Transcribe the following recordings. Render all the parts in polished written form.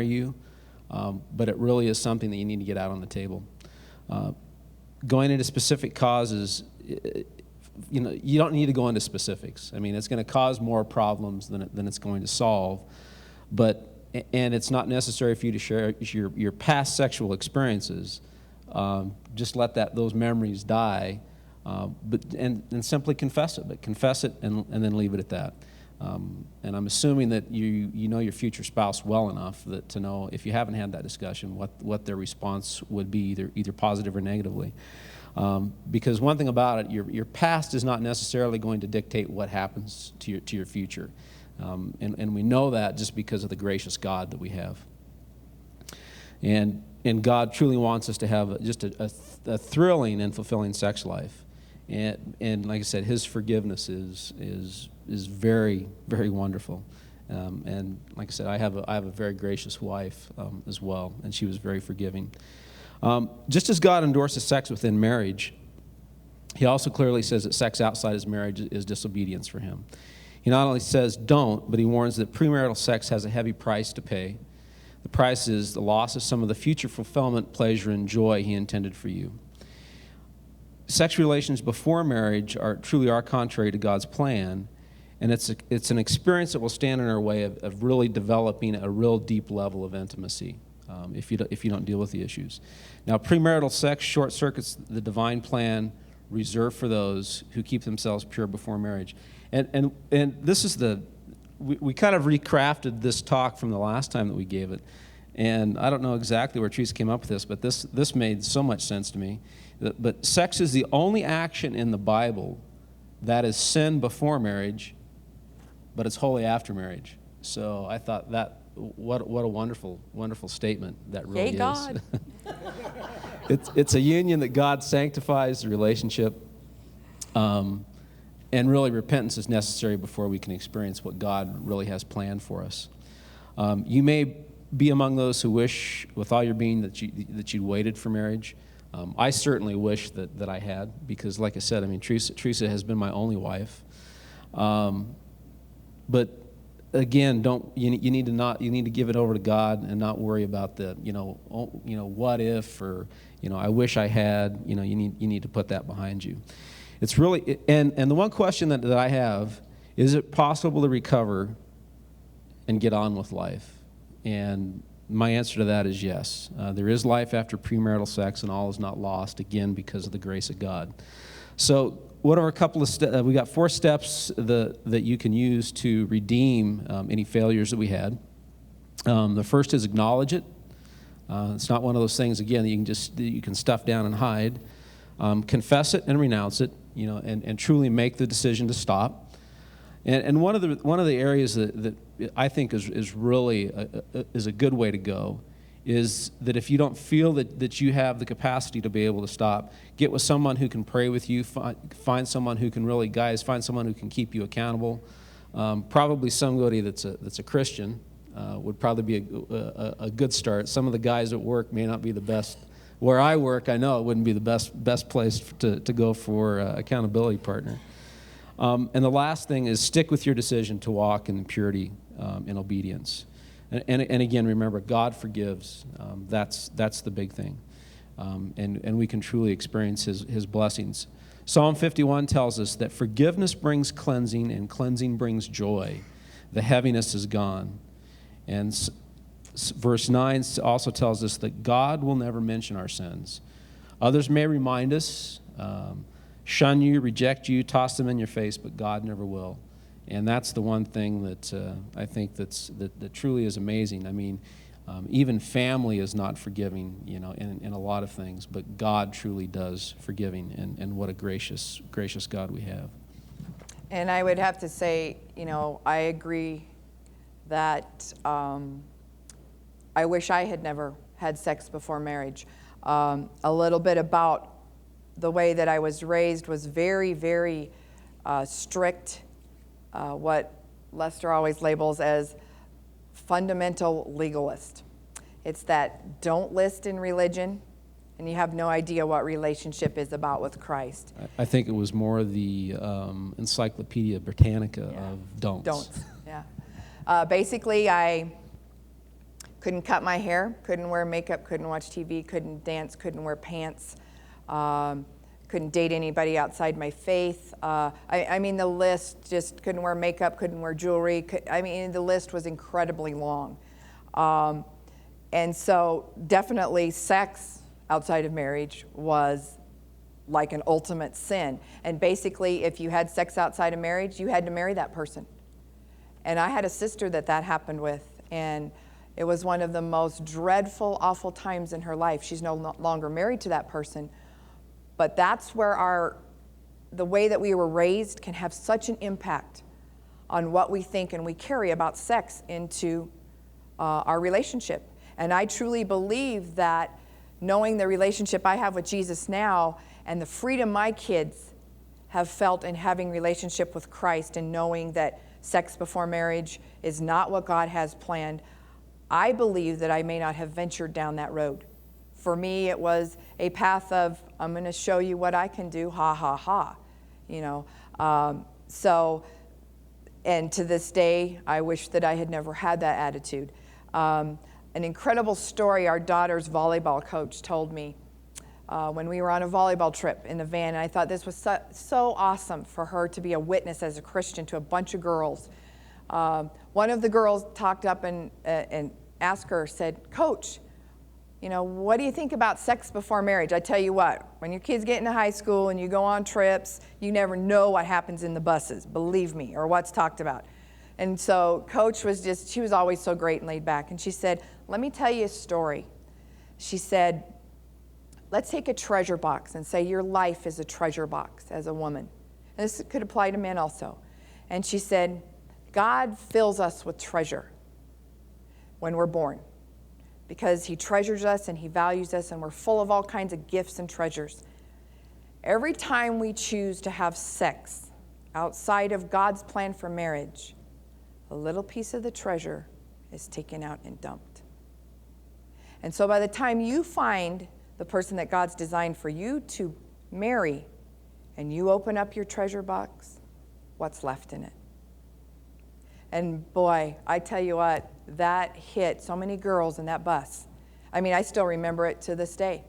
you, but it really is something that you need to get out on the table. Going into specific causes, you don't need to go into specifics. I mean, it's going to cause more problems than it's going to solve, and it's not necessary for you to share your past sexual experiences. Just let those memories die, and simply confess it. But confess it and then leave it at that. And I'm assuming that you know your future spouse well enough to know, if you haven't had that discussion, what their response would be, either positive or negatively. Because one thing about it, your past is not necessarily going to dictate what happens to your future. And we know that just because of the gracious God that we have. And God truly wants us to have just a thrilling and fulfilling sex life. And like I said, His forgiveness is very, very wonderful. And like I said, I have a very gracious wife as well, and she was very forgiving. Just as God endorses sex within marriage, He also clearly says that sex outside His marriage is disobedience for Him. He not only says don't, but He warns that premarital sex has a heavy price to pay. The price is the loss of some of the future fulfillment, pleasure, and joy He intended for you. Sex relations before marriage truly are contrary to God's plan, and it's an experience that will stand in our way of really developing a real deep level of intimacy if you don't deal with the issues. Now, premarital sex short circuits the divine plan reserved for those who keep themselves pure before marriage. And this is we kind of recrafted this talk from the last time that we gave it. And I don't know exactly where Theresa came up with this, but this made so much sense to me. But sex is the only action in the Bible that is sin before marriage, but it's holy after marriage. So I thought what a wonderful, wonderful statement that really is. Yay, God. It's a union that God sanctifies the relationship. And really, repentance is necessary before we can experience what God really has planned for us. You may be among those who wish, with all your being, that you'd waited for marriage. I certainly wish that I had, because, like I said, I mean, Theresa has been my only wife. But again, you need to give it over to God and not worry about the what if, or I wish I had. You need to put that behind you. It's really, and the one question that I have, is it possible to recover and get on with life? And my answer to that is yes. There is life after premarital sex, and all is not lost, again, because of the grace of God. So what are a couple of steps? We got 4 steps that you can use to redeem any failures that we had. The first is acknowledge it. It's not one of those things, again, that you can stuff down and hide. Confess it and renounce it, and truly make the decision to stop. And one of the areas that I think is really a good way to go is that if you don't feel that you have the capacity to be able to stop, get with someone who can pray with you. Find someone who can really, find someone who can keep you accountable. Probably somebody that's a Christian would probably be a good start. Some of the guys at work may not be the best. Where I work, I know it wouldn't be the best place to go for accountability partner. And the last thing is stick with your decision to walk in purity and obedience. And again, remember, God forgives. That's the big thing. And we can truly experience His blessings. Psalm 51 tells us that forgiveness brings cleansing, and cleansing brings joy. The heaviness is gone. And verse 9 also tells us that God will never mention our sins. Others may remind us, shun you, reject you, toss them in your face, but God never will. And that's the one thing that I think that truly is amazing. I mean, even family is not forgiving, in a lot of things, but God truly does forgiving, and what a gracious God we have. And I would have to say, I agree that I wish I had never had sex before marriage. A little bit about the way that I was raised was very, very strict, what Lester always labels as fundamental legalist. It's that don't list in religion, and you have no idea what relationship is about with Christ. I think it was more the Encyclopedia Britannica of don'ts. Don'ts, yeah. Basically, Couldn't cut my hair, couldn't wear makeup, couldn't watch TV, couldn't dance, couldn't wear pants, couldn't date anybody outside my faith. I mean, the list, just couldn't wear makeup, couldn't wear jewelry. The list was incredibly long. And so definitely sex outside of marriage was like an ultimate sin. And basically, if you had sex outside of marriage, you had to marry that person. And I had a sister that happened with, and it was one of the most dreadful, awful times in her life. She's no longer married to that person, but that's where the way that we were raised can have such an impact on what we think and we carry about sex into our relationship. And I truly believe that knowing the relationship I have with Jesus now and the freedom my kids have felt in having relationship with Christ and knowing that sex before marriage is not what God has planned, I believe that I may not have ventured down that road. For me, it was a path of, I'm going to show you what I can do, ha, ha, ha. And to this day, I wish that I had never had that attitude. An incredible story our daughter's volleyball coach told me when we were on a volleyball trip in the van. And I thought this was so awesome for her to be a witness as a Christian to a bunch of girls. One of the girls talked up and asked her, said, "Coach, what do you think about sex before marriage?" I tell you what, when your kids get into high school and you go on trips, you never know what happens in the buses, believe me, or what's talked about. And so Coach she was always so great and laid back. And she said, "Let me tell you a story." She said, "Let's take a treasure box and say your life is a treasure box as a woman." And this could apply to men also. And she said, God fills us with treasure when we're born, because he treasures us and he values us, and we're full of all kinds of gifts and treasures. Every time we choose to have sex outside of God's plan for marriage, a little piece of the treasure is taken out and dumped. And so by the time you find the person that God's designed for you to marry, and you open up your treasure box, what's left in it? And boy, I tell you what, that hit so many girls in that bus. I mean, I still remember it to this day,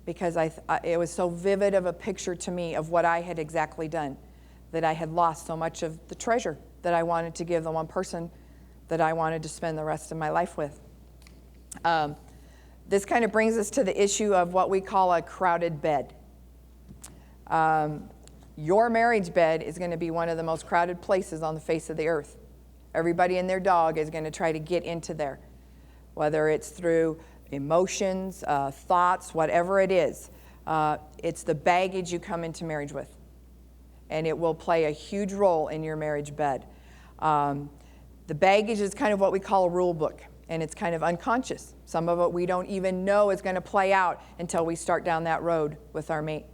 because it was so vivid of a picture to me of what I had exactly done, that I had lost so much of the treasure that I wanted to give the one person that I wanted to spend the rest of my life with. This kind of brings us to the issue of what we call a crowded bed. Your marriage bed is going to be one of the most crowded places on the face of the earth. Everybody and their dog is going to try to get into there, whether it's through emotions, thoughts, whatever it is. It's the baggage you come into marriage with, and it will play a huge role in your marriage bed. The baggage is kind of what we call a rule book, and it's kind of unconscious. Some of it we don't even know is going to play out until we start down that road with our mate.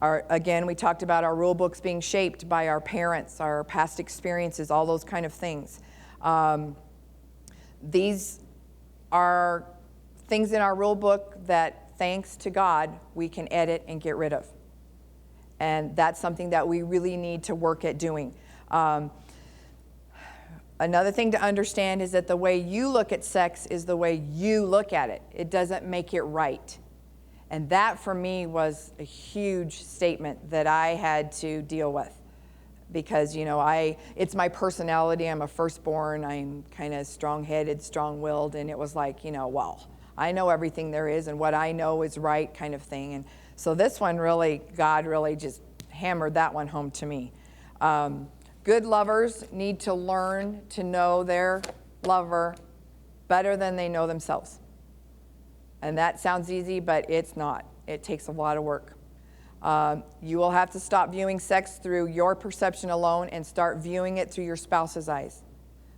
Again, we talked about our rule books being shaped by our parents, our past experiences, all those kind of things. These are things in our rule book that, thanks to God, we can edit and get rid of. And that's something that we really need to work at doing. Another thing to understand is that the way you look at sex is the way you look at it. It doesn't make it right. And that, for me, was a huge statement that I had to deal with. Because, it's my personality. I'm a firstborn. I'm kind of strong-headed, strong-willed. And it was like, well, I know everything there is, and what I know is right kind of thing. And so this one God really just hammered that one home to me. Good lovers need to learn to know their lover better than they know themselves. And that sounds easy, but it's not. It takes a lot of work. You will have to stop viewing sex through your perception alone and start viewing it through your spouse's eyes,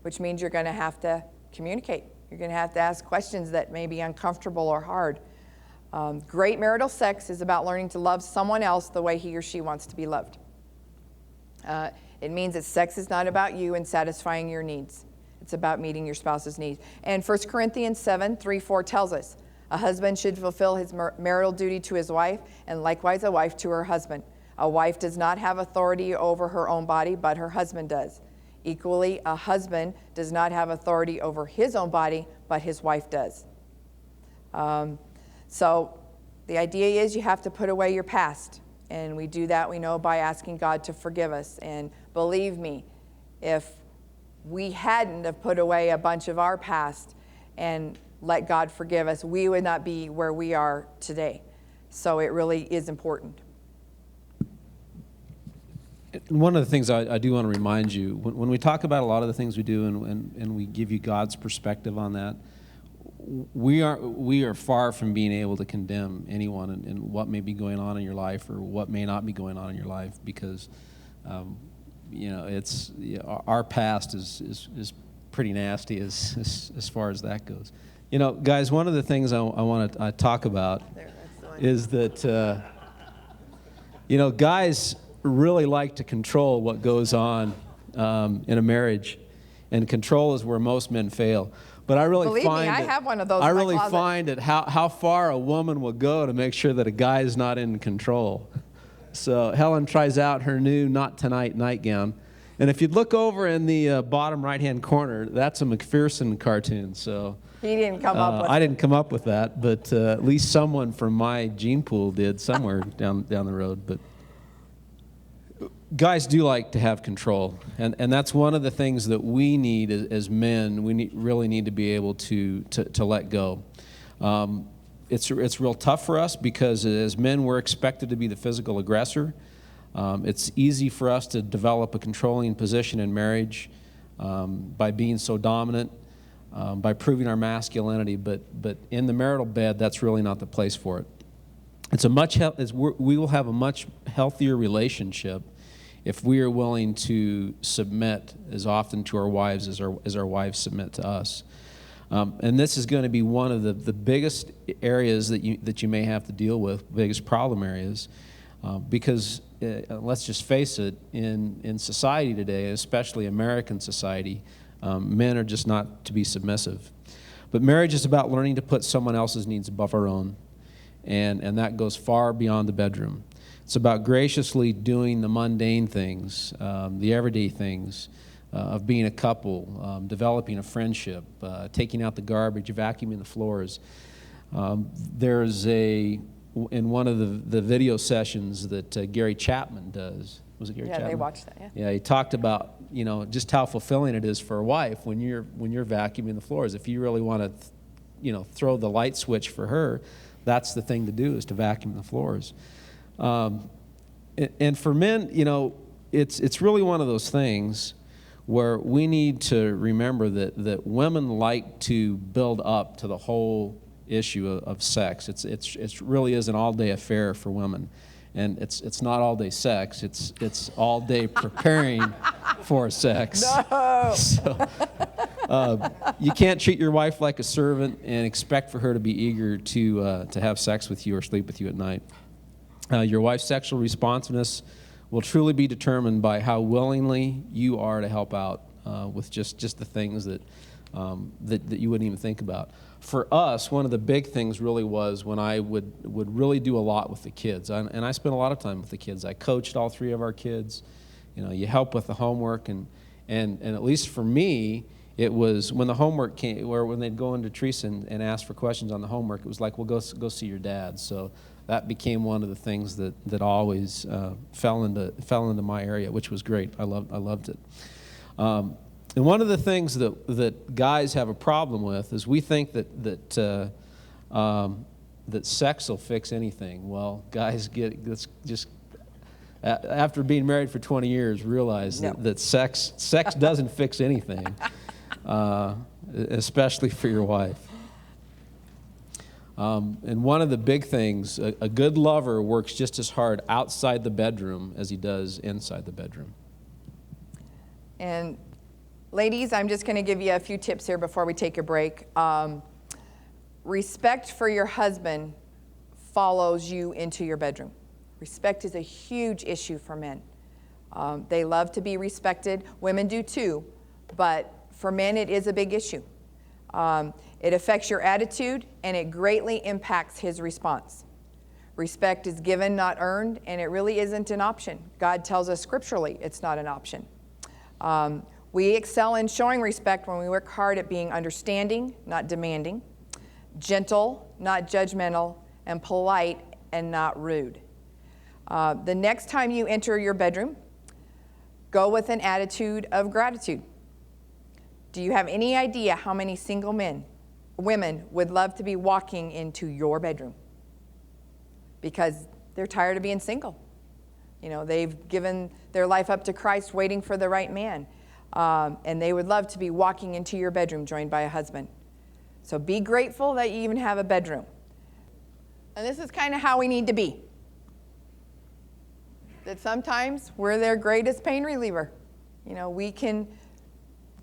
which means you're going to have to communicate. You're going to have to ask questions that may be uncomfortable or hard. Great marital sex is about learning to love someone else the way he or she wants to be loved. It means that sex is not about you and satisfying your needs. It's about meeting your spouse's needs. And 1 Corinthians 7:3-4 tells us, a husband should fulfill his marital duty to his wife, and likewise a wife to her husband. A wife does not have authority over her own body, but her husband does. Equally, a husband does not have authority over his own body, but his wife does. So the idea is you have to put away your past. And we do that, we know, by asking God to forgive us. And believe me, if we hadn't have put away a bunch of our past and let God forgive us, we would not be where we are today. So it really is important. One of the things I do want to remind you, when we talk about a lot of the things we do and we give you God's perspective on that, we are far from being able to condemn anyone in what may be going on in your life or what may not be going on in your life, because it's our past is pretty nasty as far as that goes. Guys, one of the things I want to talk about is that guys really like to control what goes on in a marriage, and control is where most men fail. But I really Believe find me, I have one of those I in my really closet. find it how far a woman will go to make sure that a guy is not in control. So Helen tries out her new Not Tonight nightgown, and if you'd look over in the bottom right-hand corner, that's a McPherson cartoon. So He didn't come up with I didn't come up with that, but at least someone from my gene pool did somewhere down the road. But guys do like to have control, and that's one of the things that we need as men. We really need to be able to let go. It's real tough for us because as men we're expected to be the physical aggressor. It's easy for us to develop a controlling position in marriage by being so dominant, by proving our masculinity. But in the marital bed, that's really not the place for it. We will have a much healthier relationship if we are willing to submit as often to our wives as our wives submit to us. And this is going to be one of the biggest areas that you may have to deal with, biggest problem areas, because let's just face it, in society today, especially American society, men are just not to be submissive. But marriage is about learning to put someone else's needs above our own, and that goes far beyond the bedroom. It's about graciously doing the mundane things, the everyday things of being a couple, developing a friendship, taking out the garbage, vacuuming the floors. There's in one of the video sessions that Gary Chapman does. Was it Gary Chapman? Yeah, they watched that, yeah. Yeah, he talked about, just how fulfilling it is for a wife when you're vacuuming the floors. If you really want to, throw the light switch for her, that's the thing to do, is to vacuum the floors. And for men, it's really one of those things where we need to remember that women like to build up to the whole issue of sex. It really is an all-day affair for women, and it's not all-day sex. It's all day preparing for sex. No. So, you can't treat your wife like a servant and expect for her to be eager to have sex with you or sleep with you at night. Your wife's sexual responsiveness will truly be determined by how willingly you are to help out with just the things that you wouldn't even think about. For us, one of the big things really was when I would really do a lot with the kids, and I spent a lot of time with the kids. I coached all three of our kids. You help with the homework, and at least for me, it was when the homework came, or when they'd go into Theresa and ask for questions on the homework, it was like, well, go see your dad. So that became one of the things that always fell into my area, which was great. I loved it. And one of the things that guys have a problem with is we think that sex will fix anything. Well, guys just after being married for 20 years realize that sex doesn't fix anything, especially for your wife. And one of the big things, a good lover works just as hard outside the bedroom as he does inside the bedroom. And ladies, I'm just going to give you a few tips here before we take a break. Respect for your husband follows you into your bedroom. Respect is a huge issue for men. They love to be respected. Women do too, but for men it is a big issue. It affects your attitude, and it greatly impacts his response. Respect is given, not earned, and it really isn't an option. God tells us scripturally it's not an option. We excel in showing respect when we work hard at being understanding, not demanding, gentle, not judgmental, and polite and not rude. The next time you enter your bedroom, go with an attitude of gratitude. Do you have any idea how many single women would love to be walking into your bedroom? Because they're tired of being single. You know, they've given their life up to Christ waiting for the right man. And they would love to be walking into your bedroom joined by a husband. So be grateful that you even have a bedroom. And this is kind of how we need to be. That sometimes we're their greatest pain reliever. You know, we can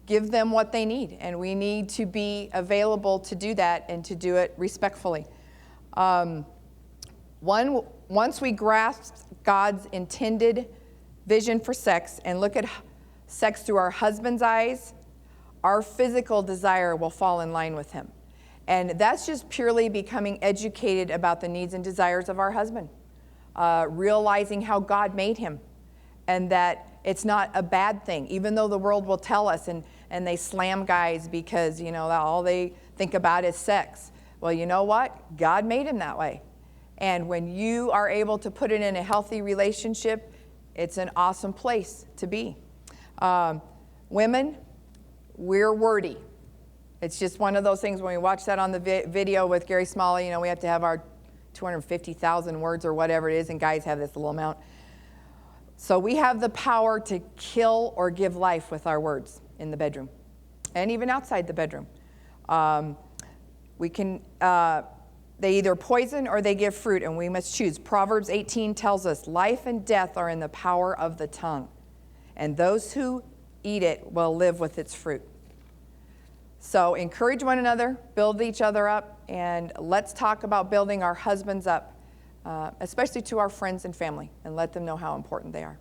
give them what they need, and we need to be available to do that and to do it respectfully. Once we grasp God's intended vision for sex and look at sex through our husband's eyes, our physical desire will fall in line with him. And that's just purely becoming educated about the needs and desires of our husband. Realizing how God made him and that it's not a bad thing, even though the world will tell us and they slam guys because, you know, all they think about is sex. Well, you know what? God made him that way. And when you are able to put it in a healthy relationship, it's an awesome place to be. Women, we're wordy. It's just one of those things when we watch that on the video with Gary Smalley, you know, we have to have our 250,000 words or whatever it is, and guys have this little amount. So we have the power to kill or give life with our words in the bedroom, and even outside the bedroom. They either poison or they give fruit, and we must choose. Proverbs 18 tells us, life and death are in the power of the tongue, and those who eat it will live with its fruit. So encourage one another, build each other up, and let's talk about building our husbands up, especially to our friends and family, and let them know how important they are.